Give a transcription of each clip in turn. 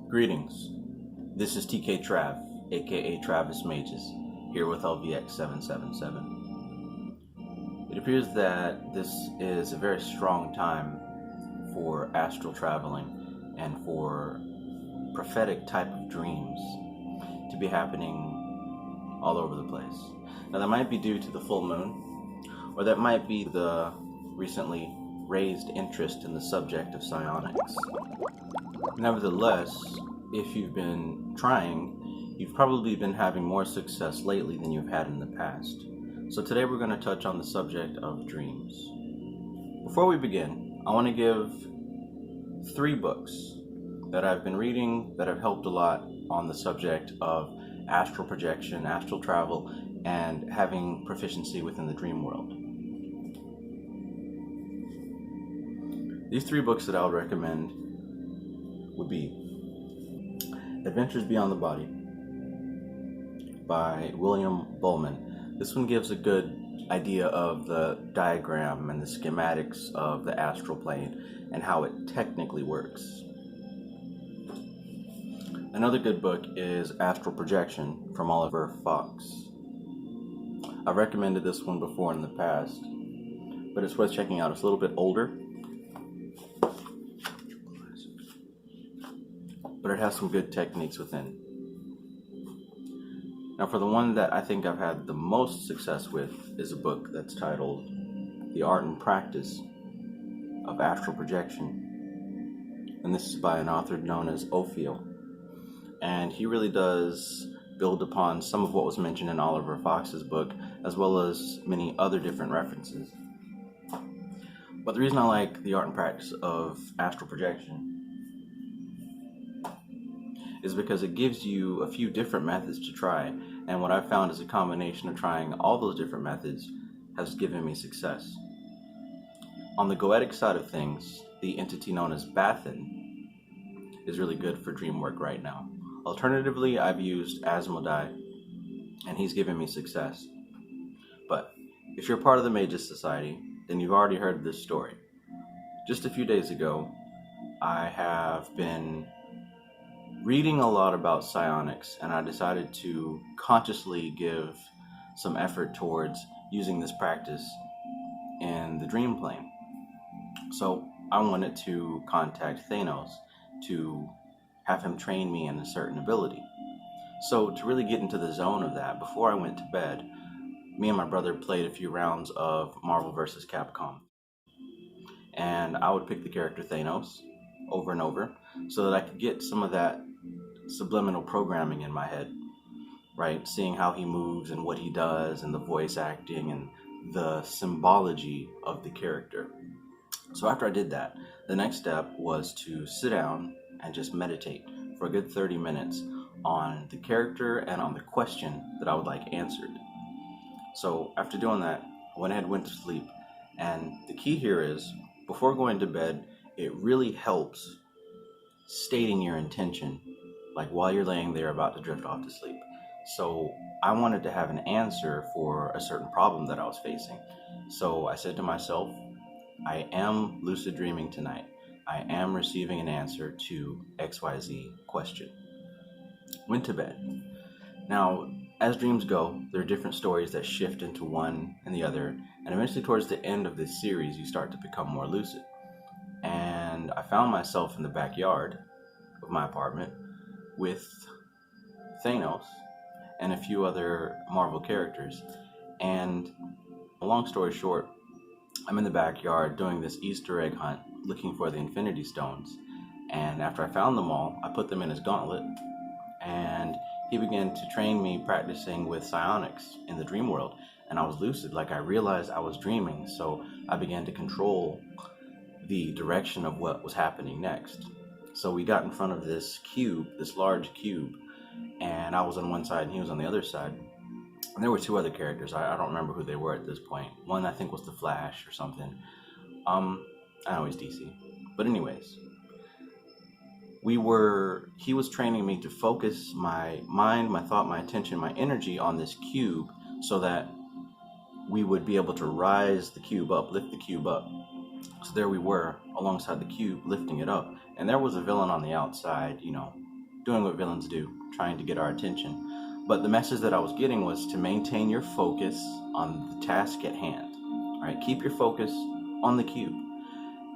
Greetings. This is TK Trav, aka Travis Mages, here with LVX777. It appears that this is a very strong time for astral traveling and for prophetic type of dreams to be happening all over the place. Now that might be due to the full moon, or that might be the recently raised interest in the subject of psionics. Nevertheless, if you've been trying, you've probably been having more success lately than you've had in the past. So today we're going to touch on the subject of dreams. Before we begin, I want to give 3 books that I've been reading that have helped a lot on the subject of astral projection, astral travel, and having proficiency within the dream world. These 3 books that I would recommend would be Adventures Beyond the Body by William Buhlman. This one gives a good idea of the diagram and the schematics of the astral plane and how it technically works. Another good book is Astral Projection from Oliver Fox. I've recommended this one before in the past, but it's worth checking out. It's a little bit older, but it has some good techniques within. Now, for the one that I think I've had the most success with is a book that's titled The Art and Practice of Astral Projection, and this is by an author known as Ophiel, and he really does build upon some of what was mentioned in Oliver Fox's book, as well as many other different references. But the reason I like The Art and Practice of Astral Projection is because it gives you a few different methods to try, and what I've found is a combination of trying all those different methods has given me success. On the goetic side of things, the entity known as Bathin is really good for dream work right now. Alternatively, I've used Asmodai, and he's given me success. But if you're part of the Magus Society, then you've already heard this story. Just a few days ago, I have been reading a lot about psionics, and I decided to consciously give some effort towards using this practice in the dream plane. So I wanted to contact Thanos to have him train me in a certain ability. So to really get into the zone of that, before I went to bed, me and my brother played a few rounds of Marvel vs. Capcom. And I would pick the character Thanos over and over so that I could get some of that subliminal programming in my head, right? Seeing how he moves and what he does and the voice acting and the symbology of the character. So after I did that, the next step was to sit down and just meditate for a good 30 minutes on the character and on the question that I would like answered. So after doing that, I went ahead and went to sleep. And the key here is, before going to bed, it really helps stating your intention, like while you're laying there about to drift off to sleep. So I wanted to have an answer for a certain problem that I was facing. So I said to myself, I am lucid dreaming tonight. I am receiving an answer to XYZ question. Went to bed. Now, as dreams go, there are different stories that shift into one and the other, and eventually towards the end of this series, you start to become more lucid. And I found myself in the backyard of my apartment with Thanos and a few other Marvel characters. And a long story short, I'm in the backyard doing this Easter egg hunt, looking for the Infinity Stones. And after I found them all, I put them in his gauntlet, and he began to train me practicing with psionics in the dream world. And I was lucid, like I realized I was dreaming, so I began to control the direction of what was happening next. So we got in front of this cube, this large cube, and I was on one side and he was on the other side. And there were 2 other characters. I don't remember who they were at this point. One I think was the Flash or something. I know he's DC. But anyways, he was training me to focus my mind, my thought, my attention, my energy on this cube so that we would be able to rise the cube up, lift the cube up. So there we were alongside the cube, lifting it up. And there was a villain on the outside, doing what villains do, trying to get our attention. But the message that I was getting was to maintain your focus on the task at hand. Right? Keep your focus on the cube.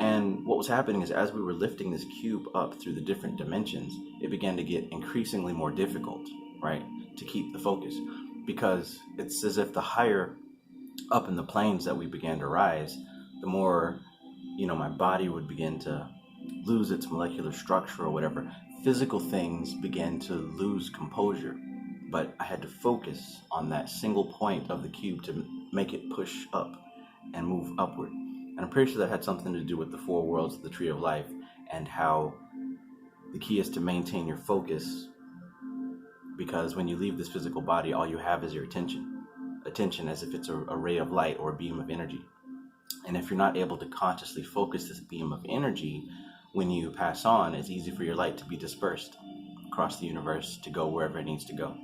And what was happening is as we were lifting this cube up through the different dimensions, it began to get increasingly more difficult, right, to keep the focus. Because it's as if the higher up in the planes that we began to rise, the more, my body would begin to lose its molecular structure or whatever. Physical things began to lose composure. But I had to focus on that single point of the cube to make it push up and move upward. And I'm pretty sure that had something to do with the 4 worlds of the Tree of Life and how the key is to maintain your focus, because when you leave this physical body, all you have is your attention. Attention as if it's a ray of light or a beam of energy. And if you're not able to consciously focus this beam of energy, when you pass on, it's easy for your light to be dispersed across the universe to go wherever it needs to go.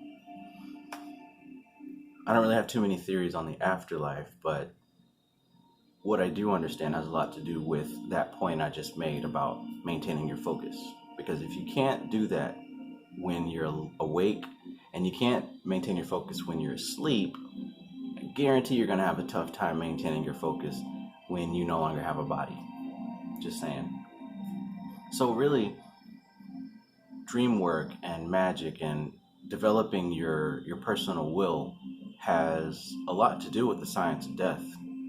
I don't really have too many theories on the afterlife, but what I do understand has a lot to do with that point I just made about maintaining your focus. Because if you can't do that when you're awake, and you can't maintain your focus when you're asleep, I guarantee you're going to have a tough time maintaining your focus when you no longer have a body. Just saying. So really, dream work and magic and developing your personal will has a lot to do with the science of death,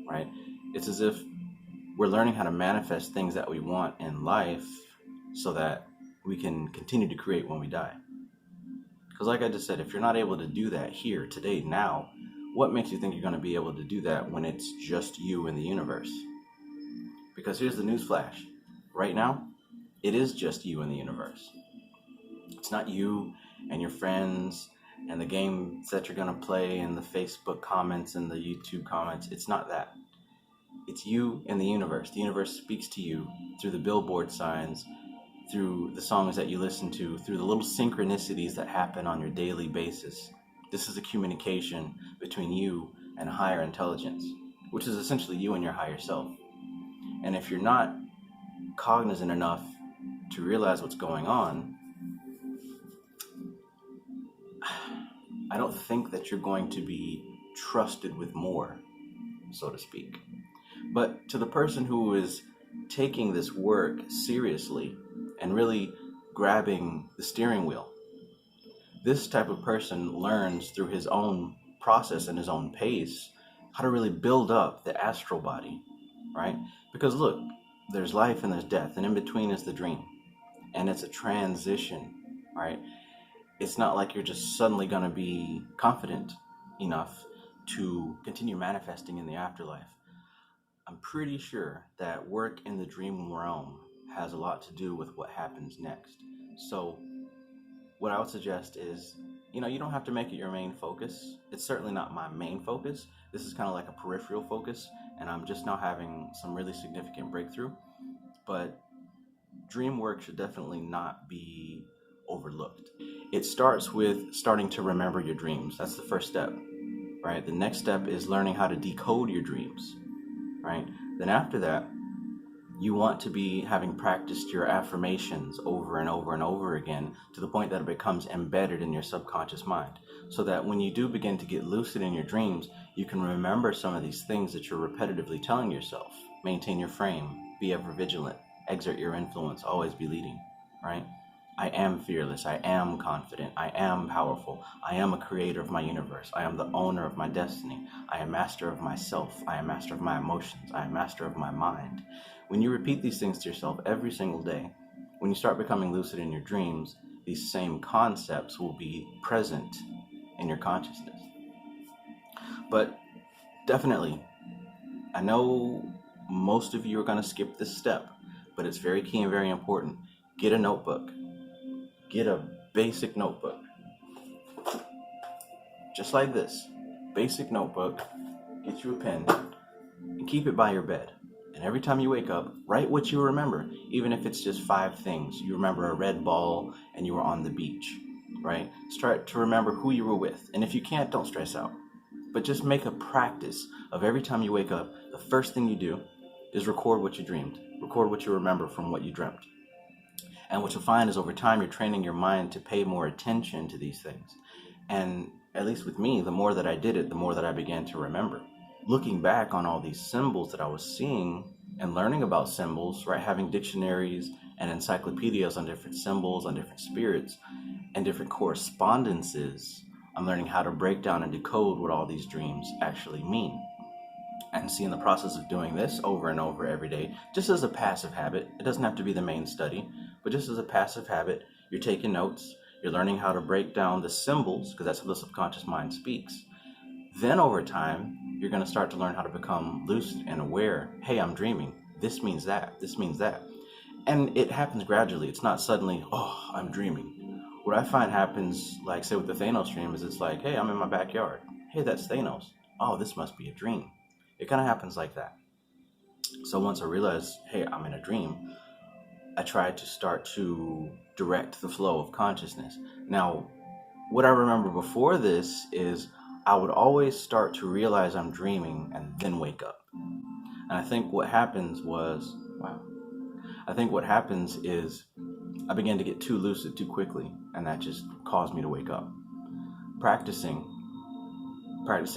right? It's as if we're learning how to manifest things that we want in life so that we can continue to create when we die. Because like I just said, if you're not able to do that here, today, now, what makes you think you're going to be able to do that when it's just you in the universe? Because here's the newsflash. Right now, it is just you in the universe. It's not you and your friends and the games that you're going to play and the Facebook comments and the YouTube comments. It's not that. It's you and the universe. The universe speaks to you through the billboard signs, through the songs that you listen to, through the little synchronicities that happen on your daily basis. This is a communication between you and a higher intelligence, which is essentially you and your higher self. And if you're not cognizant enough to realize what's going on, I don't think that you're going to be trusted with more, so to speak. But to the person who is taking this work seriously and really grabbing the steering wheel, this type of person learns through his own process and his own pace how to really build up the astral body, right? Because look, there's life and there's death, and in between is the dream. And it's a transition, right? It's not like you're just suddenly going to be confident enough to continue manifesting in the afterlife. I'm pretty sure that work in the dream realm has a lot to do with what happens next. So what I would suggest is, you don't have to make it your main focus. It's certainly not my main focus. This is kind of like a peripheral focus, and I'm just now having some really significant breakthrough. But dream work should definitely not be overlooked. It starts with starting to remember your dreams. That's the first step, right? The next step is learning how to decode your dreams, right? Then after that, you want to be having practiced your affirmations over and over and over again to the point that it becomes embedded in your subconscious mind, so that when you do begin to get lucid in your dreams, you can remember some of these things that you're repetitively telling yourself. Maintain your frame, be ever vigilant, exert your influence, always be leading, right? I am fearless, I am confident, I am powerful, I am a creator of my universe, I am the owner of my destiny, I am master of myself, I am master of my emotions, I am master of my mind. When you repeat these things to yourself every single day, when you start becoming lucid in your dreams, these same concepts will be present in your consciousness. But definitely, I know most of you are going to skip this step, but it's very key and very important. Get a notebook. Get a basic notebook. Just like this. Basic notebook. Get you a pen and keep it by your bed. And every time you wake up, write what you remember, even if it's just 5 things. You remember a red ball and you were on the beach, right? Start to remember who you were with. And if you can't, don't stress out. But just make a practice of every time you wake up, the first thing you do is record what you dreamed. Record what you remember from what you dreamt. And what you'll find is over time, you're training your mind to pay more attention to these things. And at least with me, the more that I did it, the more that I began to remember. Looking back on all these symbols that I was seeing and learning about symbols, right, having dictionaries and encyclopedias on different symbols, on different spirits, and different correspondences, I'm learning how to break down and decode what all these dreams actually mean. And see, in the process of doing this over and over every day, just as a passive habit, it doesn't have to be the main study, but just as a passive habit, you're taking notes, you're learning how to break down the symbols, because that's how the subconscious mind speaks. Then over time, you're going to start to learn how to become lucid and aware. Hey, I'm dreaming. This means that. This means that. And it happens gradually. It's not suddenly, oh, I'm dreaming. What I find happens, like say with the Thanos dream, is it's like, hey, I'm in my backyard. Hey, that's Thanos. Oh, this must be a dream. It kind of happens like that. So once I realized, hey, I'm in a dream, I tried to start to direct the flow of consciousness. Now, what I remember before this is I would always start to realize I'm dreaming and then wake up. And I think what happens is I began to get too lucid too quickly, and that just caused me to wake up. Practicing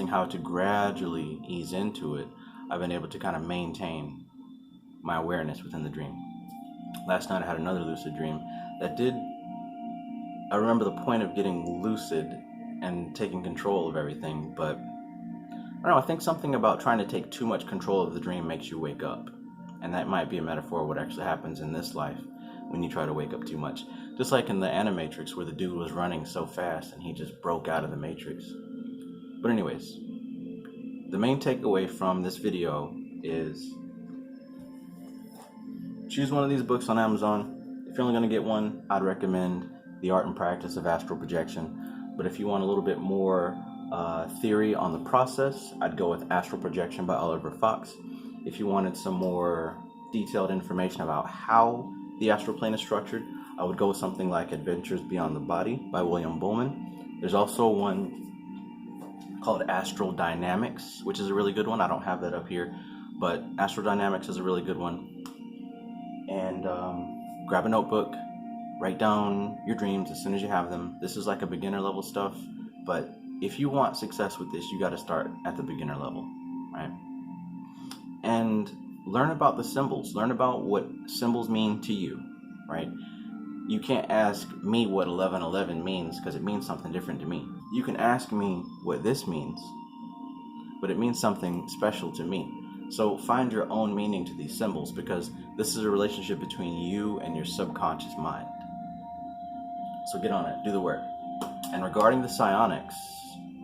how to gradually ease into it, I've been able to kind of maintain my awareness within the dream. Last night I had another lucid dream I remember the point of getting lucid and taking control of everything, but I don't know, I think something about trying to take too much control of the dream makes you wake up. And that might be a metaphor of what actually happens in this life when you try to wake up too much. Just like in the Animatrix where the dude was running so fast and he just broke out of the Matrix. But anyways, the main takeaway from this video is choose one of these books on Amazon. If you're only going to get one, I'd recommend The Art and Practice of Astral Projection. But if you want a little bit more theory on the process, I'd go with Astral Projection by Oliver Fox. If you wanted some more detailed information about how the astral plane is structured, I would go with something like Adventures Beyond the Body by William Buhlman. There's also one called Astral Dynamics, which is a really good one. I don't have that up here, but Astral Dynamics is a really good one. And grab a notebook, write down your dreams as soon as you have them. This is like a beginner level stuff, but if you want success with this, you got to start at the beginner level, right? And learn about the symbols. Learn about what symbols mean to you, right? You can't ask me what 1111 means because it means something different to me. You can ask me what this means, but it means something special to me. So find your own meaning to these symbols, because this is a relationship between you and your subconscious mind. So get on it, do the work. And regarding the psionics,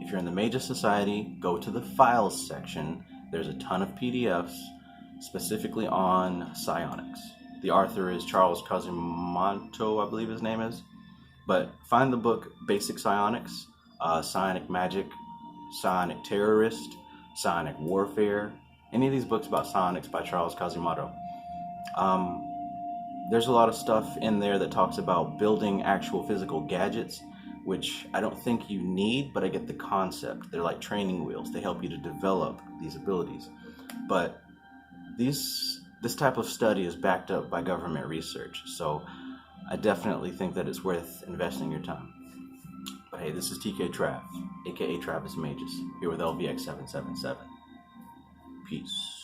if you're in the Magus Society, go to the files section. There's a ton of PDFs specifically on psionics. The author is CHARLES COSIMANO, I believe his name is. But find the book Basic Psionics, Psionic Magic, Psionic Terrorist, Psionic Warfare. Any of these books about psionics by CHARLES COSIMANO. There's a lot of stuff in there that talks about building actual physical gadgets, which I don't think you need, but I get the concept. They're like training wheels. They help you to develop these abilities. But this type of study is backed up by government research, so I definitely think that it's worth investing your time. But hey, this is TK Trav, aka Travis Magus, here with LVX777. Peace.